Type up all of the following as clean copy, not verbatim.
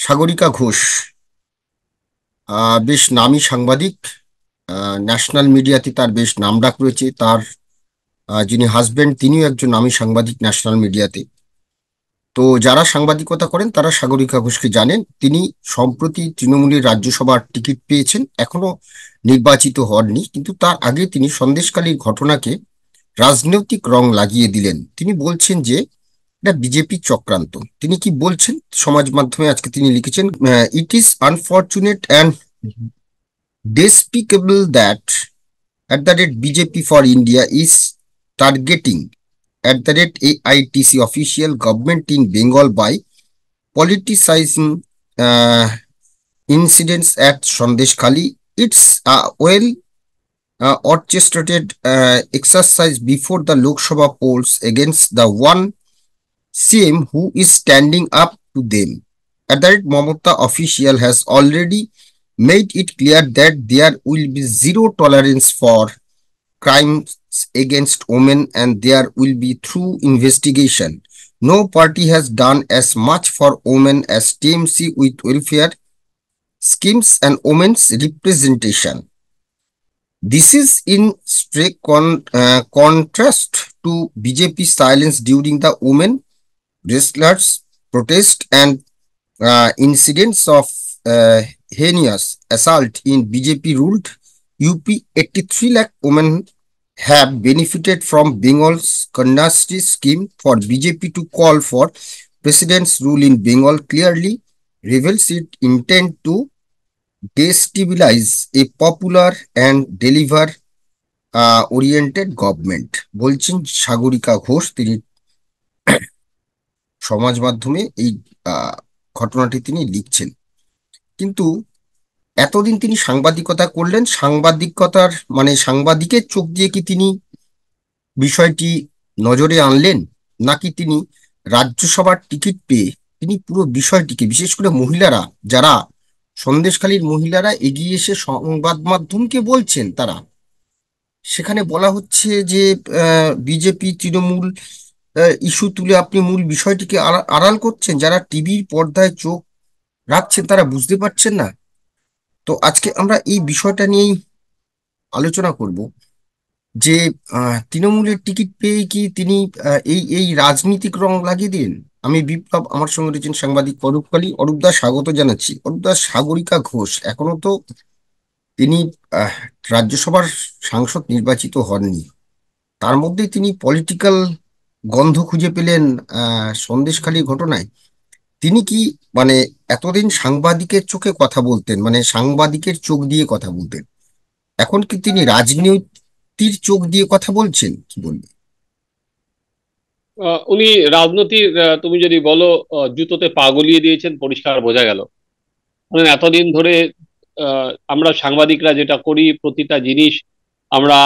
সাগরিকা ঘোষ বেশ নামী সাংবাদিক। ন্যাশনাল মিডিয়াতে তার বেশ নামডাক রয়েছে। তার যিনি হাজবেন্ড তিনিও একজন নামী সাংবাদিক ন্যাশনাল মিডিয়াতে। তো যারা সাংবাদিকতা করেন তারা সাগরিকা ঘোষকে জানেন। তিনি সম্প্রতি তৃণমূলের রাজ্যসভার টিকিট পেয়েছেন, এখনো নির্বাচিত হননি, কিন্তু তার আগে তিনি সন্দেশখালীর ঘটনাকে রাজনৈতিক রং লাগিয়ে দিলেন। তিনি বলছেন যে এটা বিজেপি চক্রান্ত। তিনি কি বলছেন সমাজ মাধ্যমে আজকে তিনি লিখেছেন, it is unfortunate and despicable that at the rate BJP for India is targeting at the rate AITC official government in Bengal by politicizing incidents at Sandesh Khali. It's a well orchestrated exercise before the Lok Sabha polls against the one CM who is standing up to them. At the rate Mamata official has already made it clear that there will be zero tolerance for crimes against women and there will be through investigation. No party has done as much for women as TMC with welfare schemes and women's representation. This is in contrast to BJP's silence during the women wrestlers protest and incidents of heinous assault in BJP ruled UP. 83 lakh women have benefited from Bengal's Kanyastree scheme. For BJP to call for president's rule in Bengal clearly reveals its intent to destabilize a popular and deliver oriented government. বলছেন সাগরিকা ঘোষ। তিনি সমাজ মাধ্যমে এই ঘটনাটি তিনি লিখছেন। কিন্তু এতদিন তিনি সাংবাদিকতা করলেন, সাংবাদিকতার মানে সাংবাদিকের চোখ দিয়ে কি তিনি বিষয়টি নজরে আনলেন, নাকি তিনি রাজ্যসভার টিকিট পেয়ে তিনি পুরো বিষয়টিকে, বিশেষ করে মহিলারা, যারা সন্দেশখালীর মহিলারা এগিয়ে এসে সংবাদ মাধ্যমকে বলছেন, তারা সেখানে বলা হচ্ছে যে বিজেপি তৃণমূল ইস্যু তুলে আপনি মূল বিষয়টিকে আড়াল করছেন। যারা টিভির পর্দায় চোখ রাখছেন তারা বুঝতে পারছেন না। তো আজকে আমরা এই বিষয়টা নিয়েই আলোচনা করব যে তৃণমূলের টিকিট পেয়ে কি তিনি এই এই রাজনীতিক রং লাগিয়ে দিন। আমি বিপ্লব, আমার সঙ্গে রয়েছেন সাংবাদিক অরূপ কালী। অরূপদা, স্বাগত জানাচ্ছি। অরূপদা, সাগরিকা ঘোষ এখনো তো তিনি আহ, রাজ্যসভার সাংসদ নির্বাচিত হননি, তার মধ্যে তিনি পলিটিক্যাল গন্ধ খুঁজে পেলেন সন্দেশখালী ঘটনায়। তিনি কি মানে এতদিন সাংবাদিকের চোখে কথা বলতেন, মানে সাংবাদিকের চোখ দিয়ে কথা বলতেন, এখন কি তিনি রাজনীতির চোখ দিয়ে কথা বলছেন, কি বলবেন? উনি রাজনীতির তুমি যদি বলো জুতোতে পা গলিয়ে দিয়েছেন, পরিষ্কার বোঝা গেল। মানে এতদিন ধরে আমরা সাংবাদিকরা যেটা করি, প্রতিটা জিনিস আমরা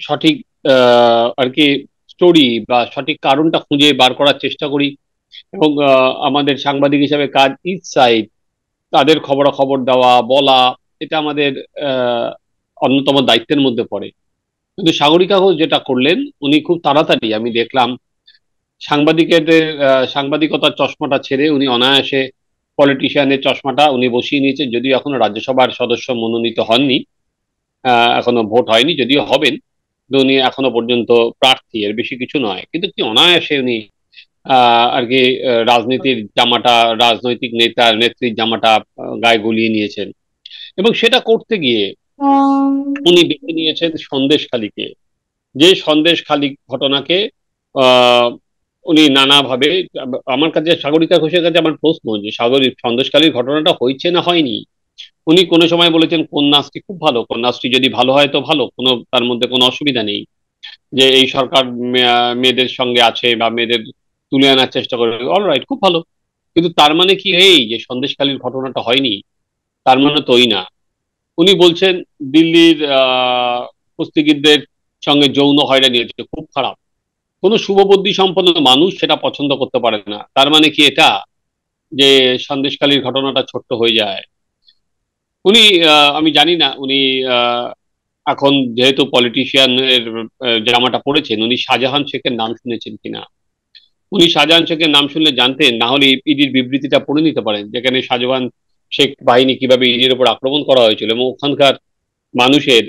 সঠিক আর কি স্টোরি বা সঠিক কারণটা খুঁজে বার করার চেষ্টা করি। এবং আমাদের সাংবাদিক হিসাবে কাজ ইচ সাইড, তাদের খবরাখবর দেওয়া, বলা, এটা আমাদের আহ অন্যতম দায়িত্বের মধ্যে পড়ে। কিন্তু সাগরিকা ঘোষ যেটা করলেন, উনি খুব তাড়াতাড়ি, আমি দেখলাম, সাংবাদিকতার চশমাটা ছেড়ে উনি অনায়াসে পলিটিশিয়ানের চশমাটা উনি বসিয়ে নিয়েছেন। যদিও এখনো রাজ্যসভার সদস্য মনোনীত হননি, এখনো ভোট হয়নি, যদিও হবেন, কিন্তু উনি এখনো পর্যন্ত প্রার্থী, এর বেশি কিছু নয়। কিন্তু কি অনায়াসে উনি আর কি রাজনীতির জামাটা, রাজনৈতিক নেতার নেত্রীর জামাটা গায়ে গলিয়ে নিয়েছেন। এবং সেটা করতে গিয়ে উনি বেছে নিয়েছেন সন্দেশখালীকে, যে সন্দেশখালী ঘটনাকে আহ উনি নানাভাবে, আমার কাছে সাগরিকা ঘোষের কাছে আমার প্রশ্ন যে সন্দেশখালীর ঘটনাটা হয়েছে না হয়নি। উনি কোনো সময় বলেছেন কন্যাশ্রী খুব ভালো, কন্যাশ্রী যদি ভালো হয় তো ভালো, কোনো তার মধ্যে কোনো অসুবিধা নেই, যে এই সরকার মেয়েদের সঙ্গে আছে বা মেয়েদের তুলে আনার চেষ্টা করে, অলরাইট, খুব ভালো। কিন্তু তার মানে কি এই যে সন্দেশখালীর ঘটনাটা হয়নি? তার মানে তোই না। উনি বলছেন দিল্লির কুস্তিগীরদের সঙ্গে যৌন হয়রানি হচ্ছে, খুব খারাপ। কোনো শুভবুদ্ধি সম্পন্ন মানুষ সেটা পছন্দ করতে পারে না। তার মানে কি এটা যে সন্দেশখালীর ঘটনাটা ছোট্ট হয়ে যায়? উনি আমি জানি না, উনি আহ, এখন যেহেতু পলিটিশিয়ানের জামাটা পড়েছেন, উনি শাহজাহান শেখের নাম শুনেছেন কিনা। উনি শাহজাহান শেখের নাম শুনলে জানতেন, না হলে ইডির বিবৃতিটা পড়ে নিতে পারেন, যেখানে শাহজাহান শেখ বাহিনী কিভাবে ইডির উপর আক্রমণ করা হয়েছিল এবং ওখানকার মানুষের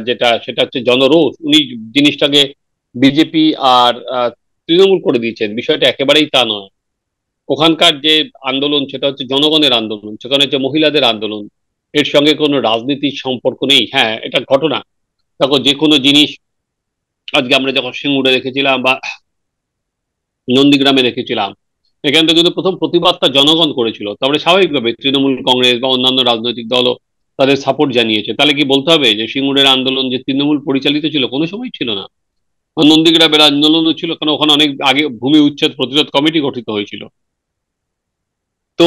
যেটা সেটা হচ্ছে জনরোষ। উনি জিনিসটাকে বিজেপি আর তৃণমূল করে দিয়েছেন, বিষয়টা একেবারেই তা নয়। ওখানকার যে আন্দোলন সেটা হচ্ছে জনগণের আন্দোলন, সেখানে হচ্ছে মহিলাদের আন্দোলন, এর সঙ্গে কোনো রাজনীতির সম্পর্ক নেই। হ্যাঁ, এটা ঘটনা। দেখো, যে কোনো জিনিস, আজকে আমরা যখন সিঙ্গুরে রেখেছিলাম বা নন্দীগ্রামে রেখেছিলাম, এখান থেকে কিন্তু প্রথম প্রতিবাদটা জনগণ করেছিল, তারপরে স্বাভাবিকভাবে তৃণমূল কংগ্রেস বা অন্যান্য রাজনৈতিক দলও তাদের সাপোর্ট জানিয়েছে। তাহলে কি বলতে হবে যে সিঙ্গুরের আন্দোলন যে তৃণমূল পরিচালিত ছিল? কোনো সময় ছিল না। আর নন্দীগ্রামের আন্দোলনও ছিল, কারণ ওখানে অনেক আগে ভূমি উচ্ছেদ প্রতিরোধ কমিটি গঠিত হয়েছিল। তো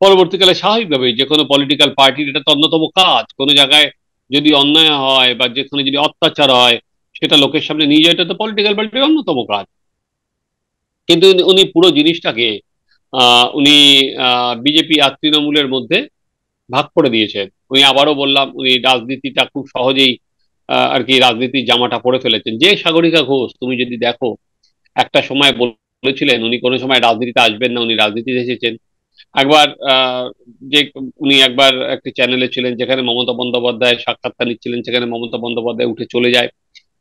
পরবর্তীকালে স্বাভাবিকভাবে যে কোনো পলিটিক্যাল পার্টির এটা তো অন্যতম কাজ, কোনো জায়গায় যদি অন্যায় হয় বা যেখানে যদি অত্যাচার হয় সেটা লোকের সামনে নিয়ে যাওয়া, এটা তো পলিটিক্যাল পার্টির অন্যতম কাজ। কিন্তু উনি পুরো জিনিসটাকে উনি বিজেপি আর তৃণমূলের মধ্যে ভাগ করে দিয়েছেন। উনি আবারও বললাম, উনি রাজনীতিটা খুব সহজেই আর কি রাজনীতির জামাটা পরে ফেলেছেন। যে সাগরিকা ঘোষ তুমি যদি দেখো, একটা সময় বলেছিলেন উনি কোনো সময় রাজনীতিতে আসবেন না, উনি রাজনীতিতে এসেছেন। একবার যে উনি একবার একটি চ্যানেলে ছিলেন যেখানে মমতা বন্দ্যোপাধ্যায় সাক্ষাৎকার নিচ্ছিলেন, সেখানে মমতা বন্দ্যোপাধ্যায় উঠে চলে যায়।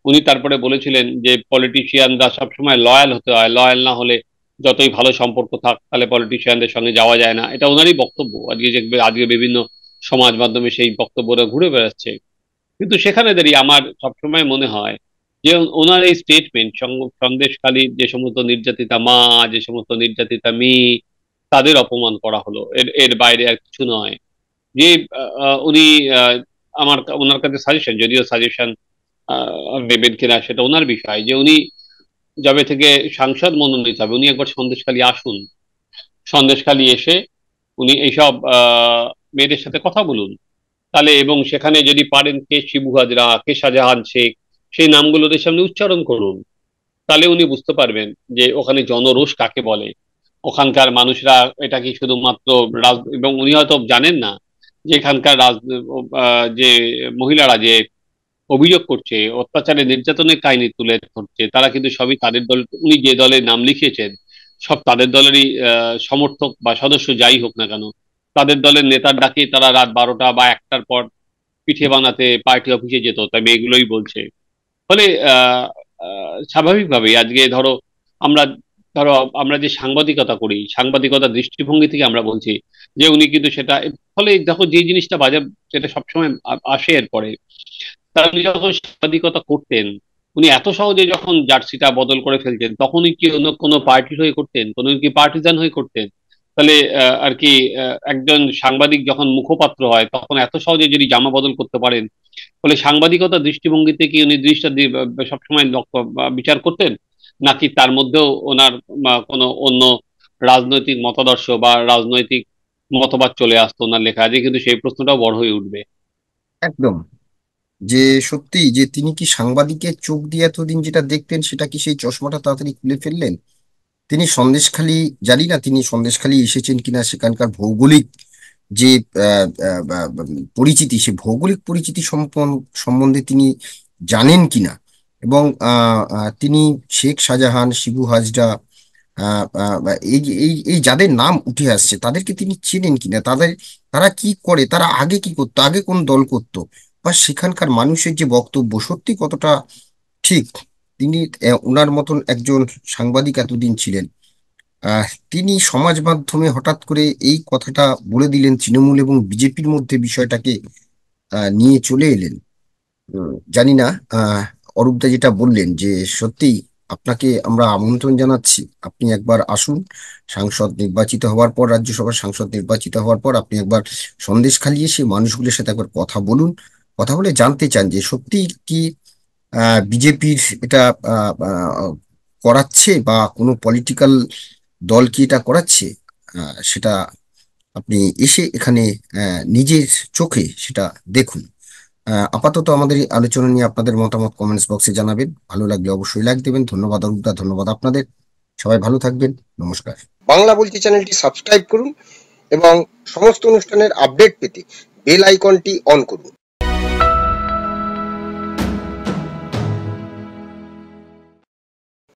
উনি তারপরে বলেছিলেন যে পলিটিশিয়ানরা সবসময় লয়াল হতে হয়, লয়াল না হলে যতই ভালো সম্পর্ক থাক তাহলে পলিটিশিয়ানদের সঙ্গে যাওয়া যায় না। এটা ওনারই বক্তব্য। আজকে যে আজকে বিভিন্ন সমাজ মাধ্যমে সেই বক্তব্যটা ঘুরে বেড়াচ্ছে। কিন্তু সেখানে দাঁড়িয়ে আমার সবসময় মনে হয় যে ওনার এই স্টেটমেন্ট, সন্দেশখালীর যে সমস্ত নির্যাতিতা মা, যে সমস্ত নির্যাতিতা মেয়ে, তাদের অপমান করা হলো, এর এর বাইরে আর কিছু নয়। যে উনি আহ, ওনার কাছে সাজেশন, যদিও সাজেশন দেবেন কিনা সেটা ওনার বিষয়, যে উনি যবে থেকে সাংসদ মনোনীত হবে উনি একবার সন্দেশখালী আসুন। সন্দেশখালী এসে উনি এইসব মেয়েদের সাথে কথা বলুন তাহলে, এবং সেখানে যদি পারেন কে শিবু হাজরা, কে শাহজাহান শেখ, সেই নামগুলো ওদের সামনে উচ্চারণ করুন। তাহলে উনি বুঝতে পারবেন যে ওখানে জনরোষ কাকে বলে। ওখানকার মানুষরা এটা কি শুধুমাত্র এবং উনি হয়তো জানেন না যে এখানকার যে মহিলারা যে অভিযোগ করছে, অত্যাচারে নির্যাতনের কাহিনী তুলে ধরছে, তারা কিন্তু সবই তাদের দল। উনি যে দলের নাম লিখিয়েছেন সব তাদের দলেরই সমর্থক বা সদস্য যাই হোক না কেন, তাদের দলের নেতার ডাকে তারা রাত 12টা বা 1টার পর পিঠে বানাতে পার্টি অফিসে যেত, তাই এগুলোই বলছে। ফলে স্বাভাবিকভাবেই আজকে আমরা ধরো আমরা যে সাংবাদিকতা করি, সাংবাদিকতার দৃষ্টিভঙ্গি থেকে আমরা বলছি যে উনি কিন্তু সেটা, ফলে দেখো যে জিনিসটা বাজে সেটা সবসময় আসে এরপরে। তারা উনি যখন সাংবাদিকতা করতেন, উনি এত সহজে যখন জার্সিটা বদল করে ফেলতেন, তখনই কি অন্য কোনো পার্টির হয়ে করতেন, কোনো কি পার্টিজান হয়ে করতেন? তাহলে আর কি একজন সাংবাদিক যখন মুখপাত্র হয় তখন এত সহজে যদি জামা বদল করতে পারেন, ফলে সাংবাদিকতার দৃষ্টিভঙ্গিতে কি উনি জিনিসটা সবসময় লক্ষ্য বা বিচার করতেন, নাকি তার মধ্যেও ওনার কোনো অন্য রাজনৈতিক মতাদর্শ বা রাজনৈতিক মতবাদ চলে আসতো ওনার লেখা? আজকে কিন্তু সেই প্রশ্নটাও বড় হয়ে উঠবে। একদম। যে সত্যি যে তিনি কি সাংবাদিকের চোখ দিয়ে এতদিন যেটা দেখতেন সেটা কি সেই চশমাটা তাড়াতাড়ি খুলে ফেললেন? তিনি সন্দেশখালী, জানি না তিনি সন্দেশখালী এসেছেন কিনা, সেখানকার ভৌগোলিক যে পরিচিতি, সে ভৌগোলিক পরিচিতি সম্বন্ধে তিনি জানেন কিনা, এবং তিনি শেখ শাহজাহান, শিবু হাজরা, এই এই এই যাদের নাম উঠে আসছে তাদেরকে তিনি চেনেন কিনা, তারা কি করে, তারা আগে কি করতো, আগে কোন দল করতো, বা সেখানকার মানুষের যে বক্তব্য সত্যি কতটা ঠিক। তিনি ওনার মতন একজন সাংবাদিক এতদিন ছিলেন, তিনি সমাজ মাধ্যমে হঠাৎ করে এই কথাটা বলে দিলেন, তৃণমূল এবং বিজেপির মধ্যে বিষয়টাকে নিয়ে চলে এলেন। জানি না, অরূপদা যেটা বললেন যে সত্যি আপনাকে আমরা আমন্ত্রণ জানাচ্ছি, আপনি একবার আসুন। সাংসদ নির্বাচিত হওয়ার পর, রাজ্যসভার সাংসদ নির্বাচিত হওয়ার পর আপনি একবার সন্দেশখালী এসে মানুষগুলোর সাথে একবার কথা বলুন। কথা বলে জানতে চান যে সত্যি কি বিজেপির এটা আহ, আহ, করাচ্ছে, বা কোনো পলিটিক্যাল দল কি এটা করাচ্ছে, সেটা আপনি এসে এখানে নিজের চোখে সেটা দেখুন। আপাতত আমাদের এই আলোচনা নিয়ে আপনাদের মতামত কমেন্টস বক্সে জানাবেন, ভালো লাগলে অবশ্যই লাইক দেবেন। ধন্যবাদ অরূপদা, ধন্যবাদ আপনাদের। সবাই ভালো থাকবেন, নমস্কার। বাংলা বলছি চ্যানেলটি সাবস্ক্রাইব করুন এবং সমস্ত অনুষ্ঠানের আপডেট পেতে বেল আইকনটি অন করুন।